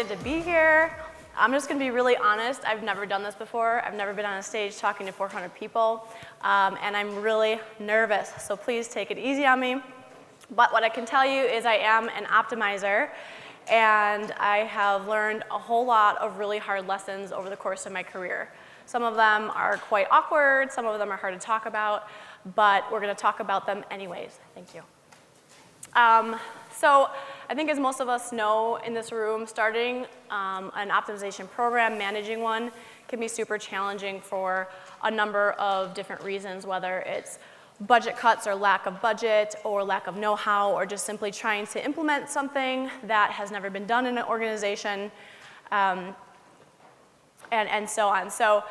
excited to be here. I'm just going to be really honest. I've never done this before. I've never been on a stage talking to 400 people, and I'm really nervous, so please take it easy on me. But what I can tell you is I am an optimizer, and I have learned a whole lot of really hard lessons over the course of my career. Some of them are quite awkward, some of them are hard to talk about, but we're going to talk about them anyways. Thank you. So I think as most of us know in this room, starting an optimization program, managing one, can be super challenging for a number of different reasons, whether it's budget cuts or lack of budget or lack of know-how or just simply trying to implement something that has never been done in an organization, and so on. So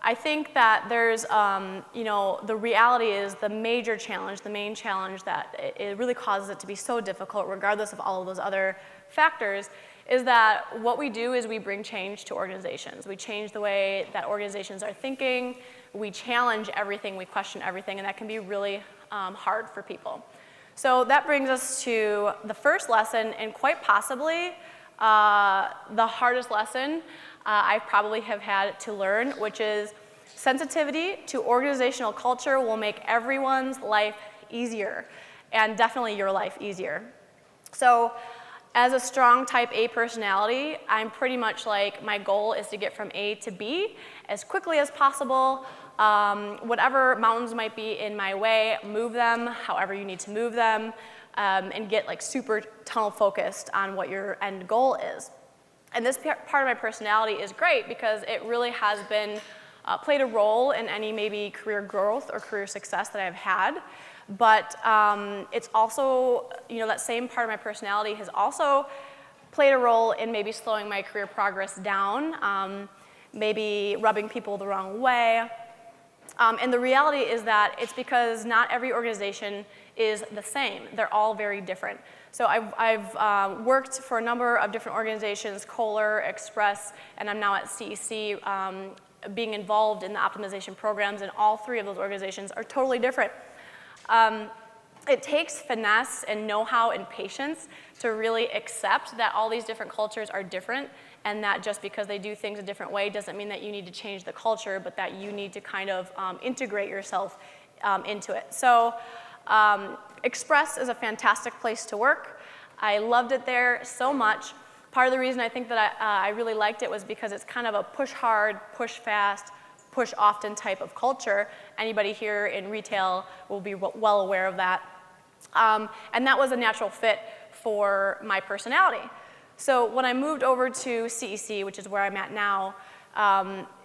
I think that there's, the reality is the major challenge, the main challenge that it really causes it to be so difficult, regardless of all of those other factors, is that what we do is we bring change to organizations. We change the way that organizations are thinking. We challenge everything. We question everything. And that can be really hard for people. So that brings us to the first lesson, and quite possibly the hardest lesson I probably have had to learn, which is sensitivity to organizational culture will make everyone's life easier, and definitely your life easier. So as a strong type A personality, I'm pretty much like, my goal is to get from A to B as quickly as possible. Whatever mountains might be in my way, move them however you need to move them, and get like super tunnel focused on what your end goal is. And this part of my personality is great because it really has been played a role in any maybe career growth or career success that I've had. But it's also, that same part of my personality has also played a role in maybe slowing my career progress down, maybe rubbing people the wrong way. And the reality is that it's because not every organization is the same. They're all very different. So I've worked for a number of different organizations, Kohler, Express, and I'm now at CEC, being involved in the optimization programs, and all three of those organizations are totally different. It takes finesse and know-how and patience to really accept that all these different cultures are different, and that just because they do things a different way doesn't mean that you need to change the culture, but that you need to kind of integrate yourself into it. So Express is a fantastic place to work. I loved it there so much. Part of the reason I think that I really liked it was because it's kind of a push hard, push fast, push often type of culture. Anybody here in retail will be well aware of that. And that was a natural fit for my personality. So when I moved over to CEC, which is where I'm at now,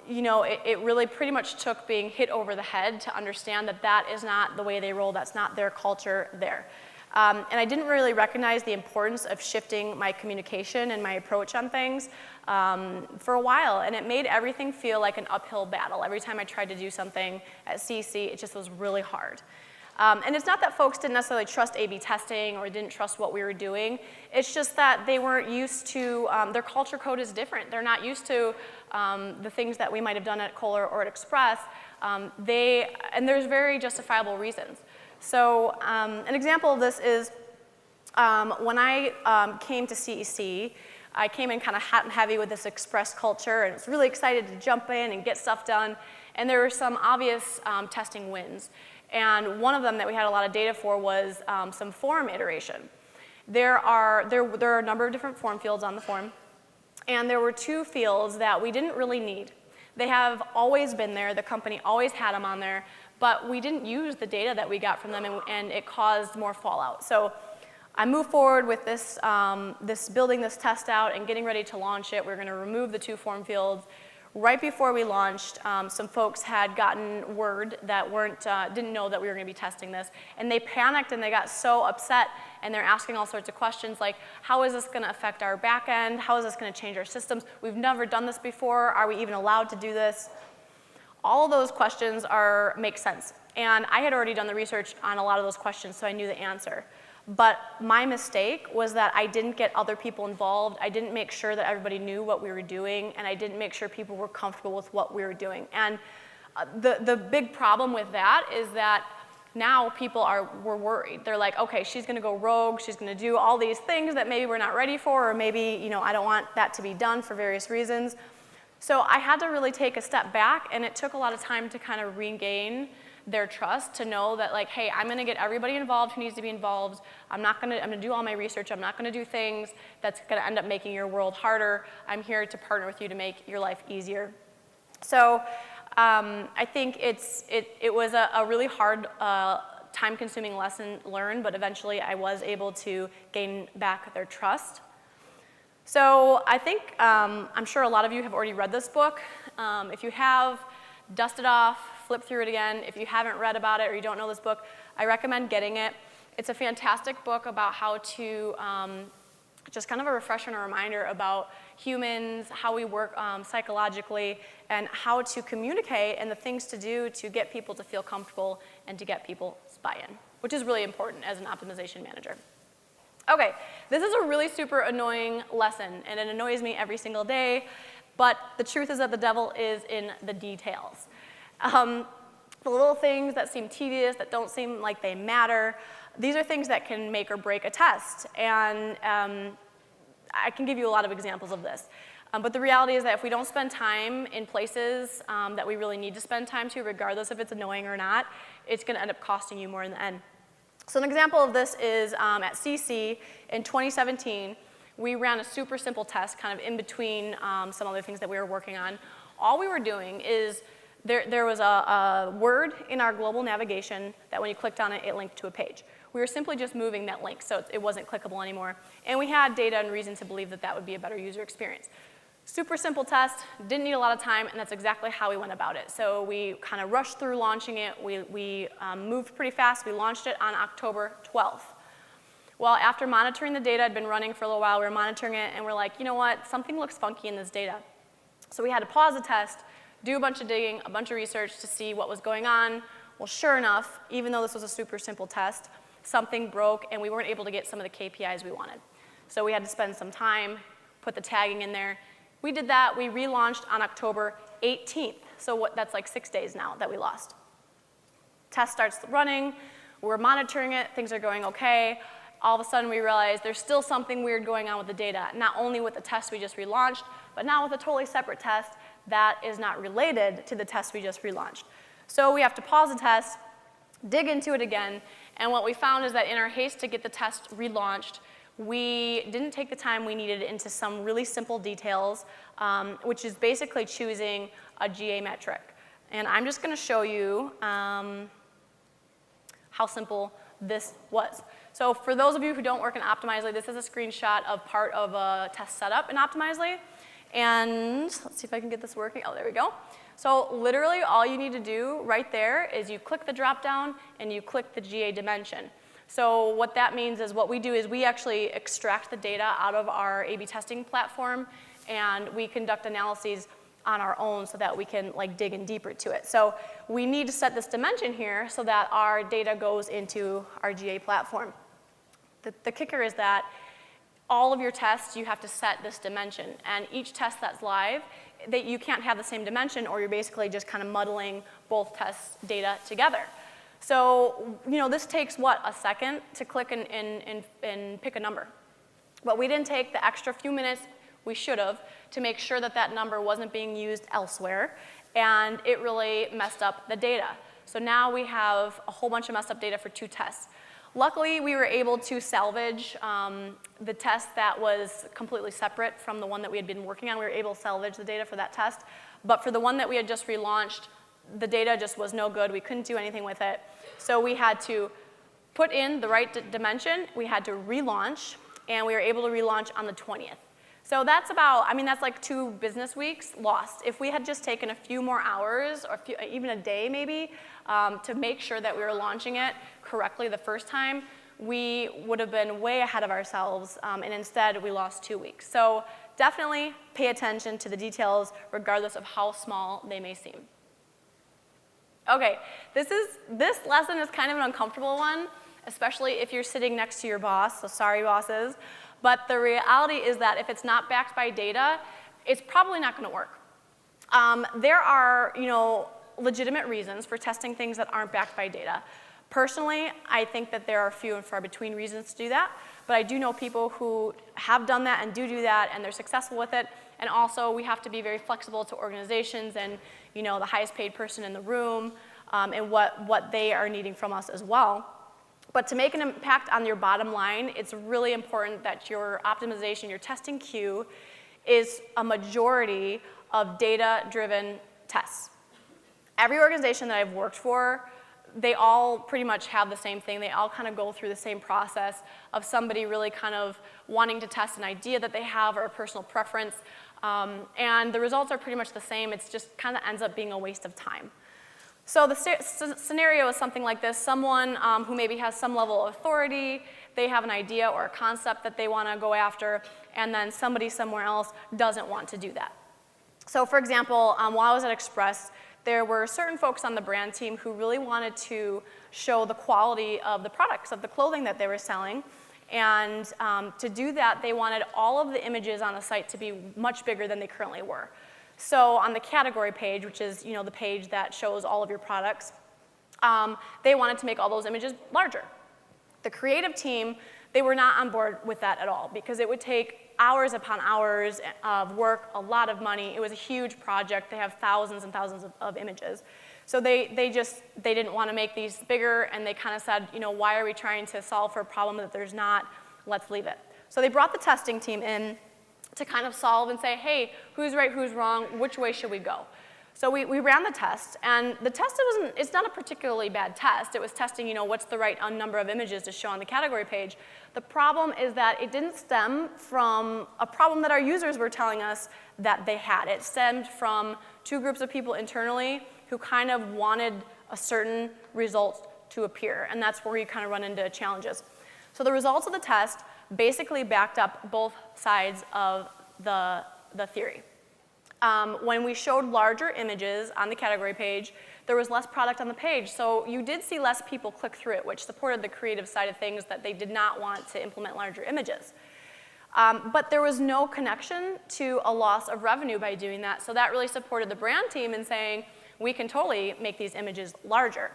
it really pretty much took being hit over the head to understand that that is not the way they roll, that's not their culture there. And I didn't really recognize the importance of shifting my communication and my approach on things for a while, and it made everything feel like an uphill battle. Every time I tried to do something at CEC, it just was really hard. And it's not that folks didn't necessarily trust A/B testing or didn't trust what we were doing. It's just that they weren't used to, their culture code is different. They're not used to the things that we might have done at Kohler or at Express. And there's very justifiable reasons. So an example of this is when I came to CEC, I came in kind of hot and heavy with this Express culture, and was really excited to jump in and get stuff done. And there were some obvious testing wins. And one of them that we had a lot of data for was some form iteration. There are a number of different form fields on the form, and there were two fields that we didn't really need. They have always been there. The company always had them on there, but we didn't use the data that we got from them, and it caused more fallout. So I moved forward with this, building this test out and getting ready to launch it. We were going to remove the two form fields. Right before we launched, some folks had gotten word that didn't know that we were going to be testing this, and they panicked and they got so upset, and they're asking all sorts of questions like, how is this going to affect our back end? How is this going to change our systems? We've never done this before. Are we even allowed to do this? All of those questions make sense, and I had already done the research on a lot of those questions, so I knew the answer. But my mistake was that I didn't get other people involved. I didn't make sure that everybody knew what we were doing, and I didn't make sure people were comfortable with what we were doing. And the big problem with that is that now people were worried. They're like, okay, she's going to go rogue. She's going to do all these things that maybe we're not ready for, or maybe, you know, I don't want that to be done for various reasons. So I had to really take a step back, and it took a lot of time to kind of regain their trust, to know that, like, hey, I'm going to get everybody involved who needs to be involved. I'm going to do all my research. I'm not going to do things that's going to end up making your world harder. I'm here to partner with you to make your life easier. So I think it was a really hard, time-consuming lesson learned, but eventually I was able to gain back their trust. So I think, I'm sure a lot of you have already read this book. If you have, dust it off, flip through it again. If you haven't read about it or you don't know this book, I recommend getting it. It's a fantastic book about how to, just kind of a refresher and a reminder about humans, how we work psychologically, and how to communicate and the things to do to get people to feel comfortable and to get people's buy-in, which is really important as an optimization manager. Okay, this is a really super annoying lesson, and it annoys me every single day, but the truth is that the devil is in the details. The little things that seem tedious, that don't seem like they matter, these are things that can make or break a test, and I can give you a lot of examples of this. But the reality is that if we don't spend time in places that we really need to spend time to, regardless if it's annoying or not, it's going to end up costing you more in the end. So an example of this is at CC in 2017, we ran a super simple test kind of in between some other things that we were working on. All we were doing is there was a word in our global navigation that when you clicked on it, it linked to a page. We were simply just moving that link, so it wasn't clickable anymore. And we had data and reason to believe that that would be a better user experience. Super simple test, didn't need a lot of time, and that's exactly how we went about it. So we kind of rushed through launching it. We moved pretty fast. We launched it on October 12th. Well, after monitoring the data, had been running for a little while, we were monitoring it, and we're like, you know what, something looks funky in this data. So we had to pause the test, do a bunch of digging, a bunch of research to see what was going on. Well, sure enough, even though this was a super simple test, something broke, and we weren't able to get some of the KPIs we wanted. So we had to spend some time, put the tagging in there. We did that. We relaunched on October 18th. So that's like 6 days now that we lost. Test starts running. We're monitoring it. Things are going okay. All of a sudden, we realize there's still something weird going on with the data, not only with the test we just relaunched, but now with a totally separate test that is not related to the test we just relaunched. So we have to pause the test, dig into it again, and what we found is that in our haste to get the test relaunched, we didn't take the time we needed into some really simple details, which is basically choosing a GA metric. And I'm just going to show you how simple this was. So for those of you who don't work in Optimizely, this is a screenshot of part of a test setup in Optimizely. And let's see if I can get this working. Oh, there we go. So literally all you need to do right there is you click the drop down and you click the GA dimension. So what that means is what we do is we actually extract the data out of our A/B testing platform, and we conduct analyses on our own so that we can like dig in deeper to it. So we need to set this dimension here so that our data goes into our GA platform. The kicker is that all of your tests, you have to set this dimension, and each test that's live, you can't have the same dimension, or you're basically just kind of muddling both test data together. So, you know, this takes, what, a second to click and pick a number. But we didn't take the extra few minutes we should have to make sure that that number wasn't being used elsewhere, and it really messed up the data. So now we have a whole bunch of messed up data for 2 tests. Luckily, we were able to salvage the test that was completely separate from the one that we had been working on. We were able to salvage the data for that test. But for the one that we had just relaunched, the data just was no good. We couldn't do anything with it. So we had to put in the right dimension. We had to relaunch, and we were able to relaunch on the 20th. So that's about, I mean, that's like 2 business weeks lost. If we had just taken a few more hours, or even a day maybe, to make sure that we were launching it correctly the first time, we would have been way ahead of ourselves, and instead we lost 2 weeks. So definitely pay attention to the details regardless of how small they may seem. Okay, this lesson is kind of an uncomfortable one, especially if you're sitting next to your boss, so sorry bosses. But the reality is that if it's not backed by data, it's probably not going to work. There are, you know, legitimate reasons for testing things that aren't backed by data. Personally, I think that there are few and far between reasons to do that, but I do know people who have done that and do that, and they're successful with it. And also, we have to be very flexible to organizations and the highest paid person in the room and what they are needing from us as well. But to make an impact on your bottom line, it's really important that your optimization, your testing queue, is a majority of data-driven tests. Every organization that I've worked for, they all pretty much have the same thing. They all kind of go through the same process of somebody really kind of wanting to test an idea that they have or a personal preference. And the results are pretty much the same. It's just kind of ends up being a waste of time. So the scenario is something like this. Someone who maybe has some level of authority, they have an idea or a concept that they want to go after, and then somebody somewhere else doesn't want to do that. So for example, while I was at Express, there were certain folks on the brand team who really wanted to show the quality of the products, of the clothing that they were selling. And to do that, they wanted all of the images on the site to be much bigger than they currently were. So on the category page, which is the page that shows all of your products, they wanted to make all those images larger. The creative team, they were not on board with that at all because it would take hours upon hours of work, a lot of money. It was a huge project. They have thousands and thousands of images. So they didn't want to make these bigger, and they kind of said, why are we trying to solve for a problem that there's not? Let's leave it. So they brought the testing team in to kind of solve and say, hey, who's right, who's wrong, which way should we go? So we ran the test, and the test, it's not a particularly bad test. It was testing, what's the right number of images to show on the category page. The problem is that it didn't stem from a problem that our users were telling us that they had. It stemmed from two groups of people internally who kind of wanted a certain result to appear, and that's where you kind of run into challenges. So the results of the test basically backed up both sides of the theory. When we showed larger images on the category page, there was less product on the page. So you did see less people click through it, which supported the creative side of things that they did not want to implement larger images. But there was no connection to a loss of revenue by doing that. So that really supported the brand team in saying, we can totally make these images larger.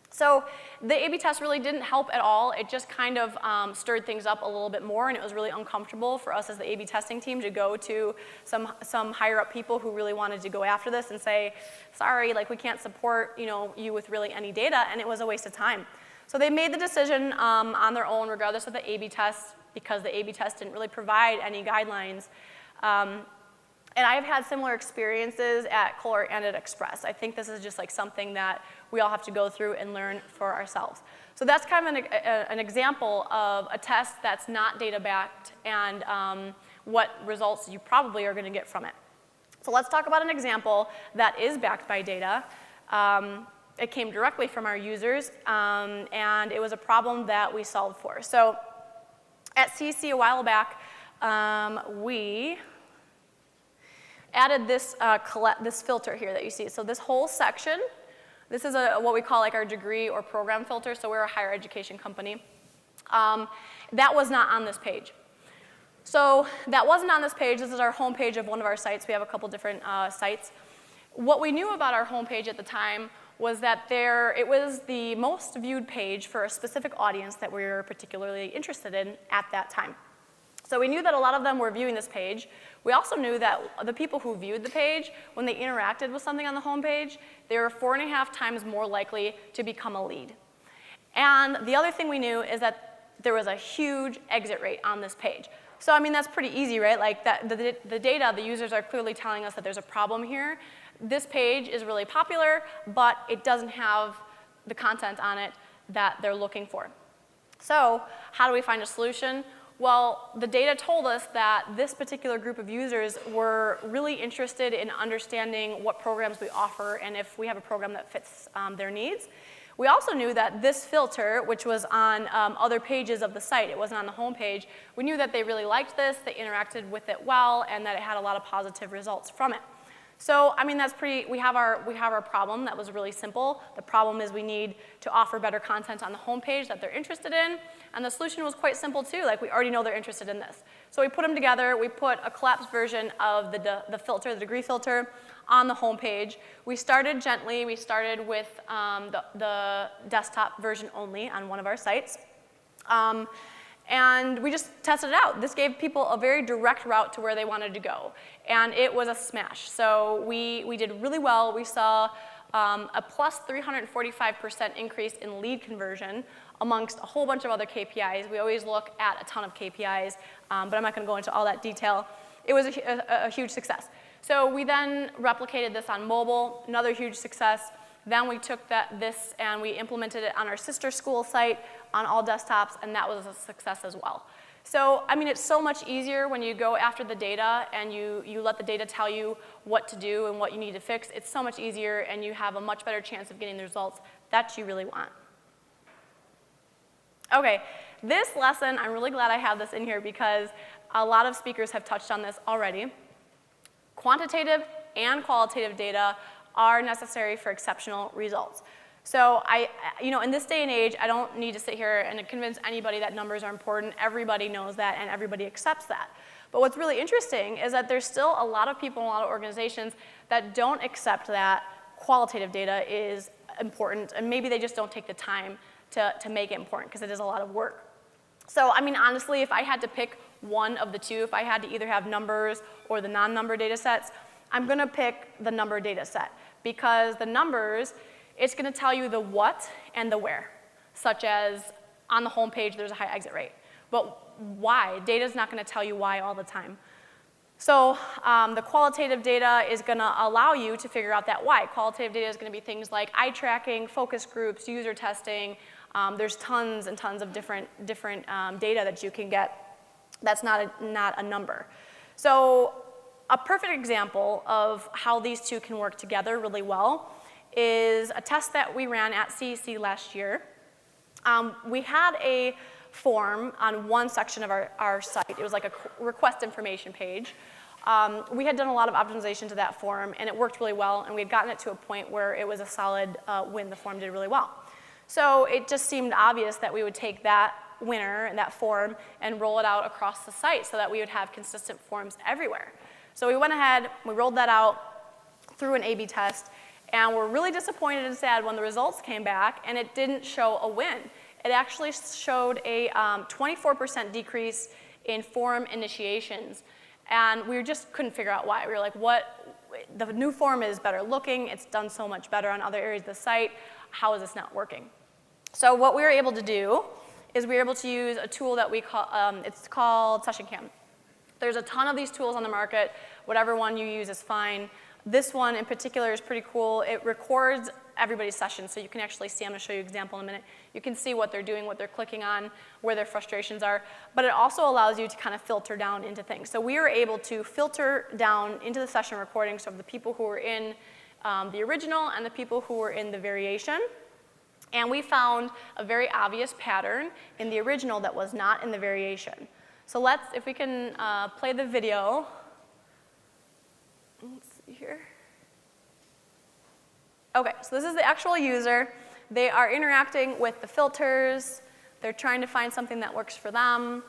So the A/B test really didn't help at all. It just kind of stirred things up a little bit more, and it was really uncomfortable for us as the A/B testing team to go to some higher up people who really wanted to go after this and say, sorry, we can't support you with really any data, and it was a waste of time. So they made the decision on their own, regardless of the A/B test, because the A/B test didn't really provide any guidelines. And I've had similar experiences at Kohler and at Express. I think this is just something that we all have to go through and learn for ourselves. So that's kind of an example of a test that's not data-backed and what results you probably are going to get from it. So let's talk about an example that is backed by data. It came directly from our users, and it was a problem that we solved for. So at CC a while back, we added this filter here that you see. So this whole section, this is what we call our degree or program filter. So we're a higher education company. That was not on this page. So that wasn't on this page. This is our home page of one of our sites. We have a couple different sites. What we knew about our home page at the time was that it was the most viewed page for a specific audience that we were particularly interested in at that time. So we knew that a lot of them were viewing this page. We also knew that the people who viewed the page, when they interacted with something on the home page, they were 4.5 times more likely to become a lead. And the other thing we knew is that there was a huge exit rate on this page. So I mean, that's pretty easy, right? The data, the users are clearly telling us that there's a problem here. This page is really popular, but it doesn't have the content on it that they're looking for. So how do we find a solution? Well, the data told us that this particular group of users were really interested in understanding what programs we offer and if we have a program that fits their needs. We also knew that this filter, which was on other pages of the site, it wasn't on the home page, we knew that they really liked this, they interacted with it well, and that it had a lot of positive results from it. So, I mean, we have our problem that was really simple. The problem is we need to offer better content on the home page that they're interested in. And the solution was quite simple too. We already know they're interested in this. So we put them together. We put a collapsed version of the filter, the degree filter, on the home page. We started gently. We started with the desktop version only on one of our sites. And we just tested it out. This gave people a very direct route to where they wanted to go. And it was a smash. So we did really well. We saw a plus 345% increase in lead conversion amongst a whole bunch of other KPIs. We always look at a ton of KPIs, but I'm not going to go into all that detail. It was a huge success. So we then replicated this on mobile, another huge success. Then we took this and we implemented it on our sister school site on all desktops, and that was a success as well. So, I mean, it's so much easier when you go after the data and you let the data tell you what to do and what you need to fix. It's so much easier, and you have a much better chance of getting the results that you really want. Okay, this lesson, I'm really glad I have this in here because a lot of speakers have touched on this already. Quantitative and qualitative data are necessary for exceptional results. So in this day and age, I don't need to sit here and convince anybody that numbers are important. Everybody knows that, and everybody accepts that. But what's really interesting is that there's still a lot of people in a lot of organizations that don't accept that qualitative data is important, and maybe they just don't take the time to make it important because it is a lot of work. So, I mean, honestly, if I had to pick one of the two, if I had to either have numbers or the non-number data sets, I'm going to pick the number data set because the numbers, it's going to tell you the what and the where, such as on the home page, there's a high exit rate. But why? Data is not going to tell you why all the time. So the qualitative data is going to allow you to figure out that why. Qualitative data is going to be things like eye tracking, focus groups, user testing. There's tons and tons of different data that you can get that's not a number. So a perfect example of how these two can work together really well is a test that we ran at CEC last year. We had a form on one section of our site. It was like a request information page. We had done a lot of optimization to that form, and it worked really well, and we had gotten it to a point where it was a solid win. The form did really well. So it just seemed obvious that we would take that winner and that form and roll it out across the site so that we would have consistent forms everywhere. So we went ahead, we rolled that out through an A/B test, and we're really disappointed and sad when the results came back and it didn't show a win. It actually showed a 24% decrease in form initiations, and we just couldn't figure out why. We were like, the new form is better looking, it's done so much better on other areas of the site, how is this not working? So what we were able to do is we were able to use a tool that we call, it's called SessionCam. There's a ton of these tools on the market. Whatever one you use is fine. This one in particular is pretty cool. It records everybody's session, so you can actually see, I'm going to show you an example in a minute. You can see what they're doing, what they're clicking on, where their frustrations are, but it also allows you to kind of filter down into things. So we were able to filter down into the session recordings of the people who were in the original and the people who were in the variation. And we found a very obvious pattern in the original that was not in the variation. So if we can play the video. Let's see here. Okay, so this is the actual user. They are interacting with the filters. They're trying to find something that works for them.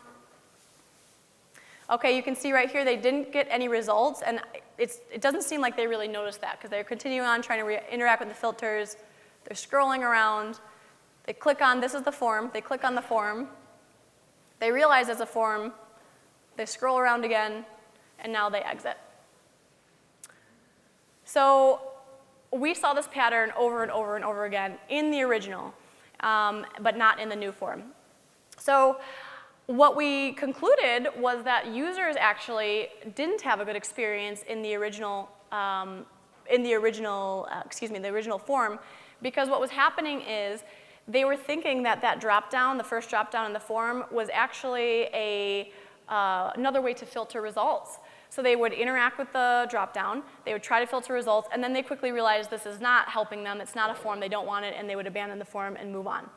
Okay, you can see right here they didn't get any results, and it doesn't seem like they really noticed that because they're continuing on trying to interact with the filters. They're scrolling around. They click on, this is the form. They click on the form. They realize it's a form. They scroll around again, and now they exit. So we saw this pattern over and over and over again in the original, but not in the new form. So what we concluded was that users actually didn't have a good experience in the original form, because what was happening is they were thinking that drop-down, the first drop-down in the form, was actually another way to filter results. So they would interact with the drop-down, they would try to filter results, and then they quickly realized this is not helping them, it's not a form, they don't want it, and they would abandon the form and move on.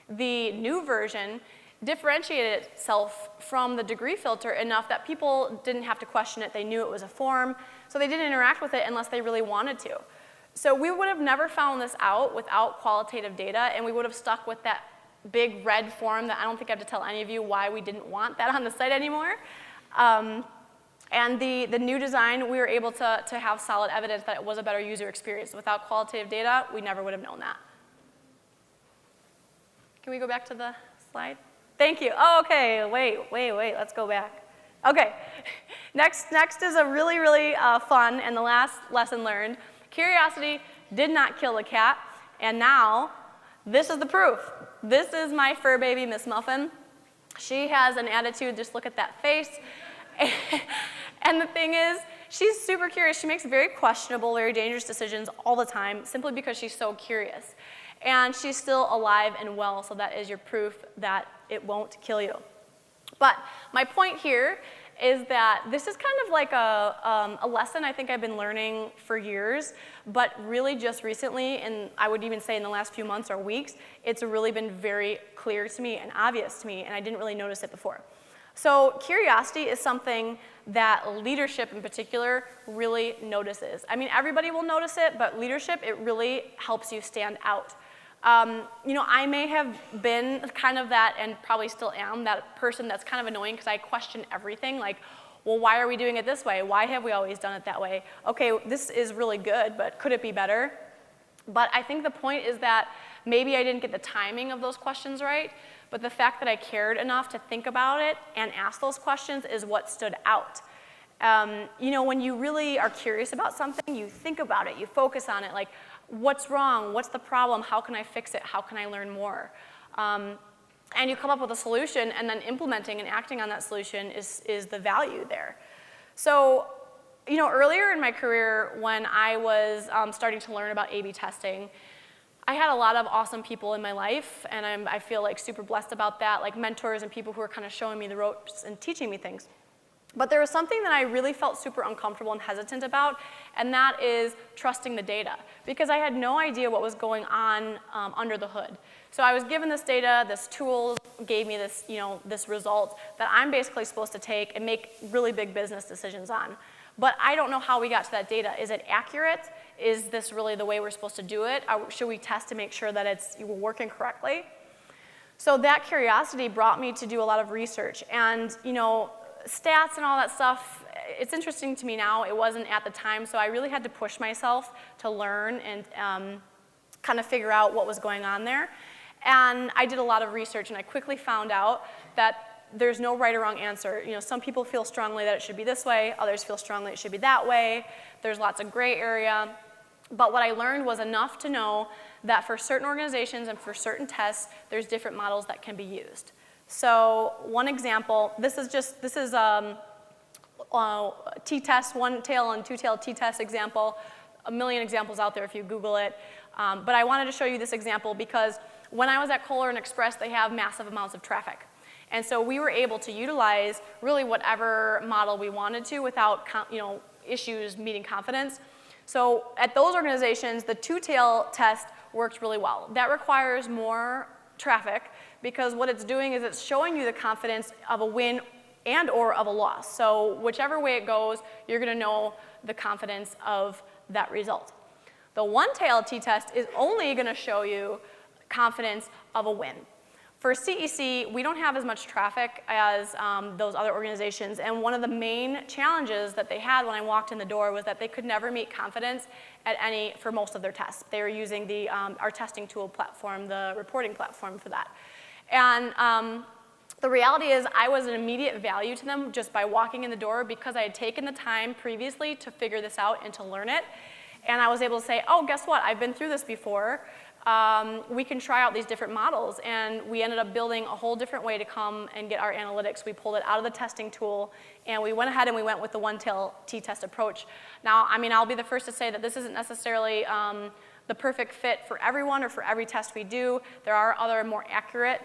The new version differentiated itself from the degree filter enough that people didn't have to question it, they knew it was a form, so they didn't interact with it unless they really wanted to. So we would have never found this out without qualitative data, and we would have stuck with that big red form that I don't think I have to tell any of you why we didn't want that on the site anymore. And the new design, we were able to have solid evidence that it was a better user experience. Without qualitative data, we never would have known that. Can we go back to the slide? Thank you. Oh, okay, wait, let's go back. Okay, next is a really, really fun and the last lesson learned. Curiosity did not kill the cat, and now this is the proof. This is my fur baby, Miss Muffin. She has an attitude, just look at that face. And the thing is, she's super curious. She makes very questionable, very dangerous decisions all the time simply because she's so curious. And she's still alive and well, so that is your proof that it won't kill you. But my point here is that this is kind of like a lesson I think I've been learning for years, but really just recently, and I would even say in the last few months or weeks, it's really been very clear to me and obvious to me, and I didn't really notice it before. So curiosity is something that leadership in particular really notices. I mean, everybody will notice it, but leadership, it really helps you stand out. You know, I may have been kind of that, and probably still am, that person that's kind of annoying because I question everything. Like, well, why are we doing it this way? Why have we always done it that way? Okay, this is really good, but could it be better? But I think the point is that maybe I didn't get the timing of those questions right, but the fact that I cared enough to think about it and ask those questions is what stood out. You know, when you really are curious about something, you think about it, you focus on it, like, what's wrong? What's the problem? How can I fix it? How can I learn more? And you come up with a solution, and then implementing and acting on that solution is the value there. So, you know, earlier in my career, when I was starting to learn about A/B testing, I had a lot of awesome people in my life, and I feel like super blessed about that, like mentors and people who were kind of showing me the ropes and teaching me things. But there was something that I really felt super uncomfortable and hesitant about, and that is trusting the data, because I had no idea what was going on under the hood. So I was given this data, this tool gave me this, you know, this result that I'm basically supposed to take and make really big business decisions on. But I don't know how we got to that data. Is it accurate? Is this really the way we're supposed to do it? Should we test to make sure that we're working correctly? So that curiosity brought me to do a lot of research. And, you know, stats and all that stuff, it's interesting to me now. It wasn't at the time, so I really had to push myself to learn and kind of figure out what was going on there. And I did a lot of research, and I quickly found out that there's no right or wrong answer. You know, some people feel strongly that it should be this way, others feel strongly it should be that way. There's lots of gray area. But what I learned was enough to know that for certain organizations and for certain tests, there's different models that can be used. So one example, this is t-test, one-tail and two-tail t-test example. A million examples out there if you Google it. But I wanted to show you this example because when I was at Kohler and Express, they have massive amounts of traffic. And so we were able to utilize really whatever model we wanted to without, you know, issues meeting confidence. So at those organizations, the two-tail test worked really well. That requires more traffic because what it's doing is it's showing you the confidence of a win and or of a loss. So whichever way it goes, you're going to know the confidence of that result. The one-tail t-test is only going to show you confidence of a win. For CEC, we don't have as much traffic as those other organizations, and one of the main challenges that they had when I walked in the door was that they could never meet confidence for most of their tests. They were using our testing tool platform, the reporting platform for that. And the reality is I was an immediate value to them just by walking in the door because I had taken the time previously to figure this out and to learn it. And I was able to say, oh, guess what? I've been through this before. We can try out these different models, and we ended up building a whole different way to come and get our analytics. We pulled it out of the testing tool, and we went ahead and we went with the one-tail t-test approach. Now, I mean, I'll be the first to say that this isn't necessarily the perfect fit for everyone or for every test we do. There are other more accurate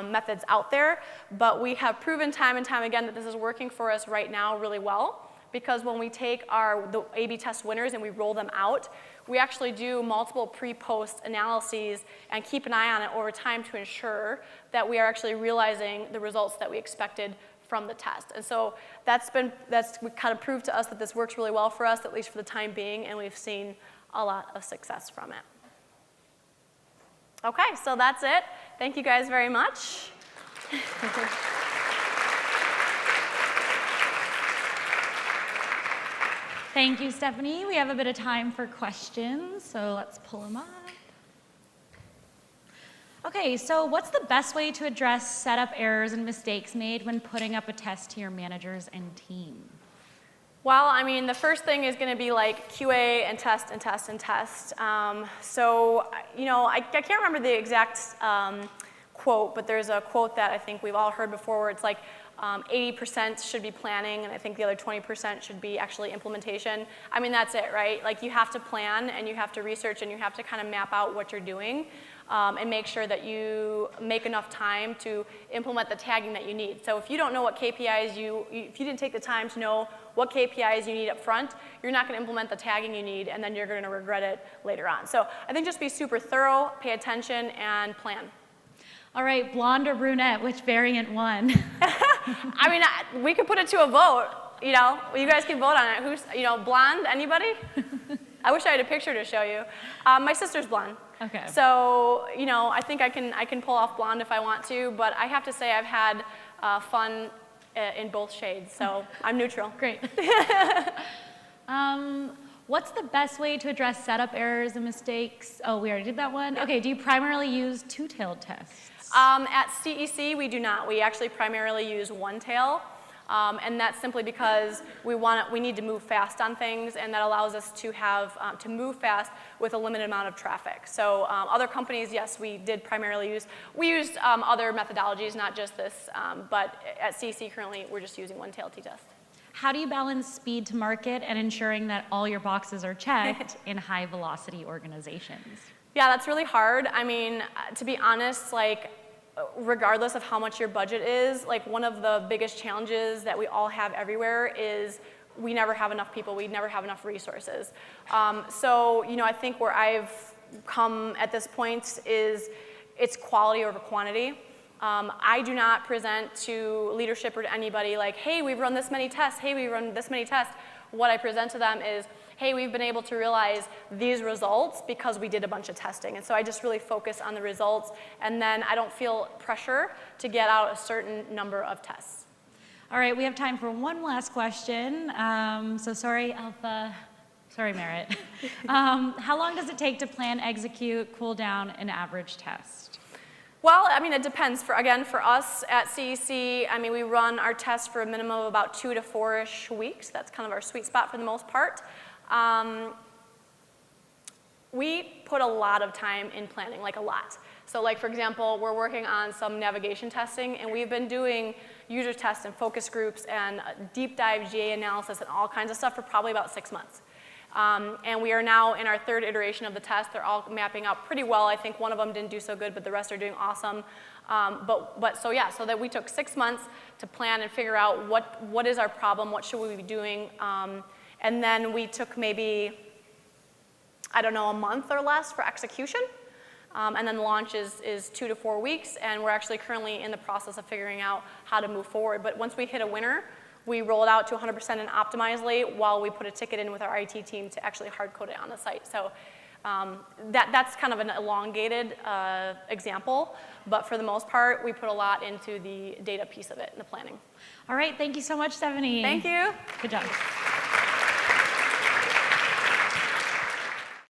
methods out there, but we have proven time and time again that this is working for us right now really well, because when we take the A/B test winners and we roll them out, we actually do multiple pre-post analyses and keep an eye on it over time to ensure that we are actually realizing the results that we expected from the test. And so that's kind of proved to us that this works really well for us, at least for the time being, and we've seen a lot of success from it. Okay, so that's it. Thank you guys very much. Thank you, Stephanie. We have a bit of time for questions, so let's pull them up. Okay, so what's the best way to address setup errors and mistakes made when putting up a test to your managers and team? Well, I mean, the first thing is going to be like QA and test and test and test. So, you know, I can't remember the exact quote, but there's a quote that I think we've all heard before where it's like 80% should be planning, and I think the other 20% should be actually implementation. I mean, that's it, right? Like, you have to plan, and you have to research, and you have to kind of map out what you're doing. And make sure that you make enough time to implement the tagging that you need. So if you don't know what KPIs if you didn't take the time to know what KPIs you need up front, you're not going to implement the tagging you need, and then you're going to regret it later on. So I think just be super thorough, pay attention, and plan. All right, blonde or brunette, which variant won? I mean, we could put it to a vote. You know, you guys can vote on it. Who's, you know, blonde? Anybody? I wish I had a picture to show you. My sister's blonde. Okay. So, you know, I think I can pull off blonde if I want to, but I have to say I've had fun in both shades, so I'm neutral. Great. What's the best way to address setup errors and mistakes? Oh, we already did that one. Okay, do you primarily use two-tailed tests? At CEC, we do not. We actually primarily use one-tail. And that's simply because we need to move fast on things, and that allows us to have to move fast with a limited amount of traffic. So other companies, yes, we did primarily use other methodologies, not just this, but at CC currently we're just using one-tailed t-test. How do you balance speed to market and ensuring that all your boxes are checked in high-velocity organizations? Yeah, that's really hard. I mean, to be honest, like, regardless of how much your budget is, like, one of the biggest challenges that we all have everywhere is we never have enough people, we never have enough resources. So, you know, I think where I've come at this point is it's quality over quantity. I do not present to leadership or to anybody like, hey, we've run this many tests, hey, we've run this many tests. What I present to them is, hey, we've been able to realize these results because we did a bunch of testing. And so I just really focus on the results, and then I don't feel pressure to get out a certain number of tests. All right, we have time for one last question. So sorry, Alpha. Sorry, Merritt. How long does it take to plan, execute, cool down an average test? Well, I mean, it depends. Again, for us at CEC, I mean, we run our tests for a minimum of about 2 to 4-ish weeks. That's kind of our sweet spot for the most part. We put a lot of time in planning, like a lot. So like, for example, we're working on some navigation testing, and we've been doing user tests and focus groups and deep dive GA analysis and all kinds of stuff for probably about 6 months. And we are now in our 3rd iteration of the test. They're all mapping out pretty well. I think one of them didn't do so good, but the rest are doing awesome. So yeah, so that we took 6 months to plan and figure out what is our problem, what should we be doing, and then we took maybe, I don't know, a month or less for execution. And then the launch is 2 to 4 weeks, and we're actually currently in the process of figuring out how to move forward. But once we hit a winner, we roll it out to 100% in Optimizely while we put a ticket in with our IT team to actually hard code it on the site. So that's kind of an elongated example, but for the most part, we put a lot into the data piece of it and the planning. All right, thank you so much, Stefanie. Thank you. Good job.